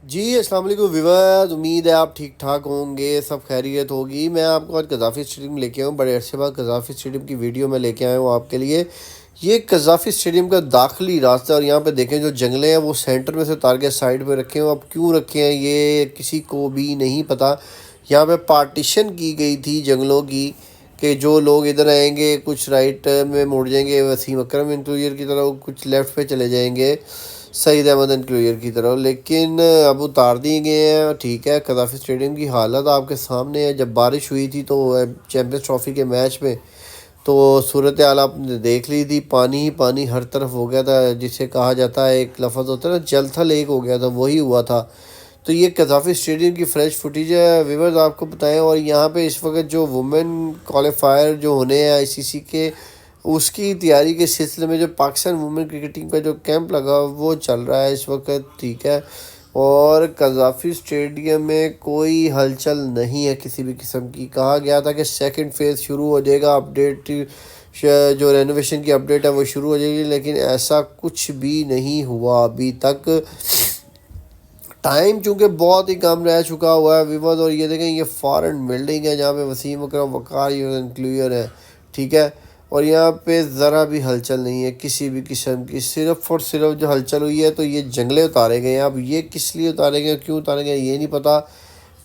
जी, अस्सलाम वालेकुम व्यूअर्स। उम्मीद है आप ठीक ठाक होंगे, सब खैरियत होगी। मैं आपको आज कज़ाफ़ी स्टेडियम लेके आया हूँ। बड़े अरसे बाद कज़ाफ़ी स्टेडियम की वीडियो में लेके आया हूँ आपके लिए। ये कज़ाफ़ी स्टेडियम का दाखिली रास्ता, और यहाँ पे देखें जो जंगले हैं वो सेंटर में से उतार के साइड पे रखे हैं। अब क्यों रखे हैं ये किसी को भी नहीं पता। यहाँ पे पार्टीशन की गई थी जंगलों की, कि जो लोग इधर आएंगे कुछ राइट में मुड़ जाएंगे वसीम अकरम इंक्लूजर की तरफ, कुछ लेफ़्ट पे चले जाएंगे सईद अहमद इंक्लूजर की तरफ। लेकिन अब उतार दिए गए हैं। ठीक है, कज़ाफ़ी स्टेडियम की हालत आपके सामने है। जब बारिश हुई थी तो चैम्पियंस ट्रॉफ़ी के मैच में तो सूरत हाल आपने देख ली थी, पानी ही पानी हर तरफ हो गया था। जिसे कहा जाता है, एक लफ्ज़ होता है ना, जल थल एक हो गया था, वही हुआ था। तो ये कज़ाफ़ी स्टेडियम की फ्रेश फुटेज है व्यूअर्स, आपको बताएं। और यहाँ पे इस वक्त जो वुमेन क्वालिफायर जो होने हैं आईसीसी के, उसकी तैयारी के सिलसिले में जो पाकिस्तान वुमेन क्रिकेट टीम का जो कैंप लगा वो चल रहा है इस वक्त। ठीक है, और कज़ाफ़ी स्टेडियम में कोई हलचल नहीं है किसी भी किस्म की। कहा गया था कि सेकंड फेज़ शुरू हो जाएगा, अपडेट जो रेनोवेशन की अपडेट है वो शुरू हो जाएगी, लेकिन ऐसा कुछ भी नहीं हुआ अभी तक। टाइम चूँकि बहुत ही कम रह चुका हुआ है व्यूअर्स। और ये देखें, ये फॉरेन बिल्डिंग है जहाँ पे वसीम अकरम वक़ार इंक्लूजर है। ठीक है, और यहाँ पे ज़रा भी हलचल नहीं है किसी भी किस्म की। सिर्फ़ और सिर्फ जो हलचल हुई है तो ये जंगले उतारे गए हैं। अब ये किस लिए उतारे गए, क्यों उतारे गए, ये नहीं पता।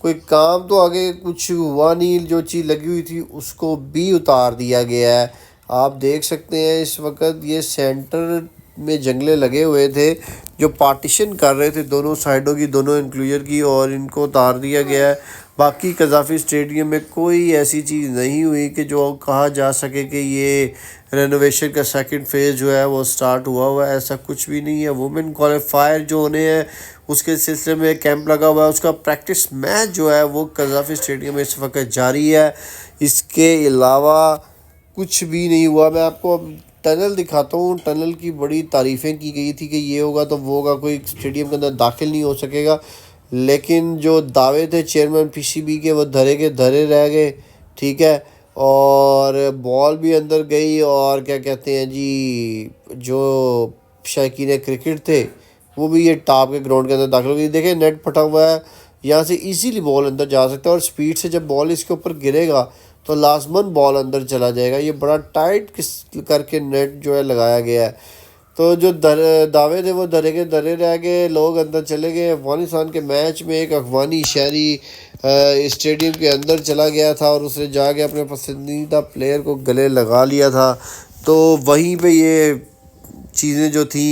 कोई काम तो आगे कुछ हुआ नहीं, जो चीज़ लगी हुई थी उसको भी उतार दिया गया है। आप देख सकते हैं इस वक्त ये सेंटर में जंगले लगे हुए थे जो पार्टीशन कर रहे थे दोनों साइडों की, दोनों इंक्लूजर की, और इनको उतार दिया गया है। बाकी कज़ाफ़ी स्टेडियम में कोई ऐसी चीज़ नहीं हुई कि जो कहा जा सके कि ये रेनोवेशन का सेकंड फेज़ जो है वो स्टार्ट हुआ है। ऐसा कुछ भी नहीं है। वुमेन क्वालिफायर जो होने हैं उसके सिलसिले में कैंप लगा हुआ है, उसका प्रैक्टिस मैच जो है वो कज़ाफ़ी स्टेडियम में इस वक्त जारी है। इसके अलावा कुछ भी नहीं हुआ। मैं आपको अब टनल दिखाता हूँ। टनल की बड़ी तारीफ़ें की गई थी कि ये होगा तो वो होगा, कोई स्टेडियम के अंदर दाखिल नहीं हो सकेगा। लेकिन जो दावे थे चेयरमैन पीसीबी के वो धरे के धरे रह गए। ठीक है, और बॉल भी अंदर गई, और क्या कहते हैं जी, जो शायकीन क्रिकेट थे वो भी ये टॉप के ग्राउंड के अंदर दाखिल हो गई। देखें, नेट फटा हुआ है, यहाँ से इजीली बॉल अंदर जा सकता है, और स्पीड से जब बॉल इसके ऊपर गिरेगा तो लाजमन बॉल अंदर चला जाएगा। ये बड़ा टाइट करके नेट जो है लगाया गया है। तो जो दावे थे वो धरे के धरे रह गए, लोग अंदर चले गए। अफ़गानिस्तान के मैच में एक अफ़गानी शहरी स्टेडियम के अंदर चला गया था और उसने जाके अपने पसंदीदा प्लेयर को गले लगा लिया था। तो वहीं पे ये चीज़ें जो थी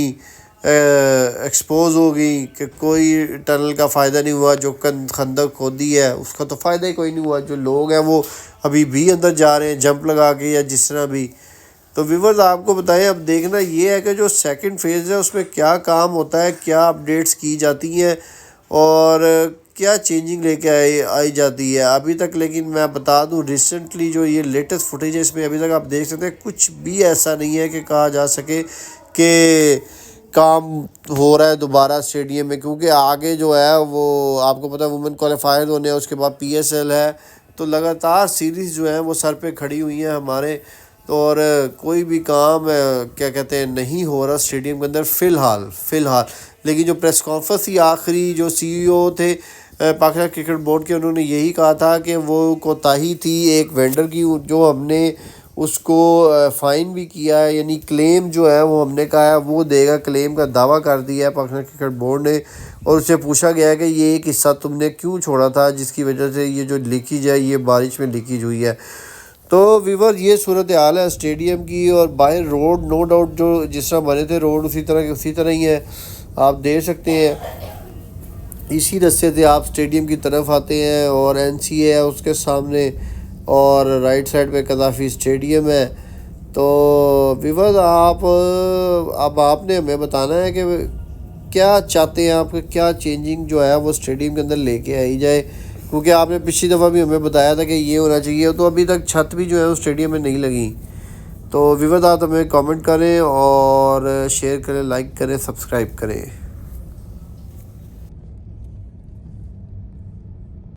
एक्सपोज हो गई कि कोई टनल का फ़ायदा नहीं हुआ। जो खंदक खोदी है उसका तो फ़ायदा ही कोई नहीं हुआ। जो लोग हैं वो अभी भी अंदर जा रहे हैं जंप लगा के या जिस तरह भी। तो व्यूअर्स आपको बताएं, अब देखना ये है कि जो सेकंड फेज़ है उसमें क्या काम होता है, क्या अपडेट्स की जाती हैं और क्या चेंजिंग लेके आई जाती है अभी तक। लेकिन मैं बता दूं, रिसेंटली जो ये लेटेस्ट फुटेज है इसमें अभी तक आप देख सकते हैं कुछ भी ऐसा नहीं है कि कहा जा सके कि काम हो रहा है दोबारा स्टेडियम में। क्योंकि आगे जो है वो आपको पता है वुमेन क्वालिफायर होने हैं, उसके बाद पीएसएल है, तो लगातार सीरीज़ जो है वो सर पे खड़ी हुई हैं हमारे। तो और कोई भी काम क्या कहते हैं नहीं हो रहा स्टेडियम के अंदर फ़िलहाल। लेकिन जो प्रेस कॉन्फ्रेंस थी आखिरी, जो सीईओ थे पाकिस्तान क्रिकेट बोर्ड के, उन्होंने यही कहा था कि वो कोताही थी एक वेंडर की, जो हमने उसको फ़ाइन भी किया है, यानी क्लेम जो है वो हमने कहा है वो देगा। क्लेम का दावा कर दिया है पाकिस्तान क्रिकेट बोर्ड ने, और उससे पूछा गया है कि ये एक हिस्सा तुमने क्यों छोड़ा था जिसकी वजह से ये जो लीकेज है ये बारिश में लीकेज हुई है। तो व्यूअर ये सूरत हाल है स्टेडियम की। और बाहर रोड नो डाउट जो जिस तरह बने थे रोड उसी तरह ही है। आप देख सकते हैं इसी रास्ते से आप स्टेडियम की तरफ आते हैं और एनसीए है उसके सामने, और राइट साइड पे कज़ाफ़ी स्टेडियम है। तो व्यूअर अब आपने हमें बताना है कि क्या चाहते हैं आप, क्या चेंजिंग जो है वो स्टेडियम के अंदर लेके आई जाए। क्योंकि आपने पिछली दफ़ा भी हमें बताया था कि ये होना चाहिए, तो अभी तक छत भी जो है वो स्टेडियम में नहीं लगी। तो व्यूअर आप हमें कमेंट करें और शेयर करें, लाइक करें, सब्सक्राइब करें।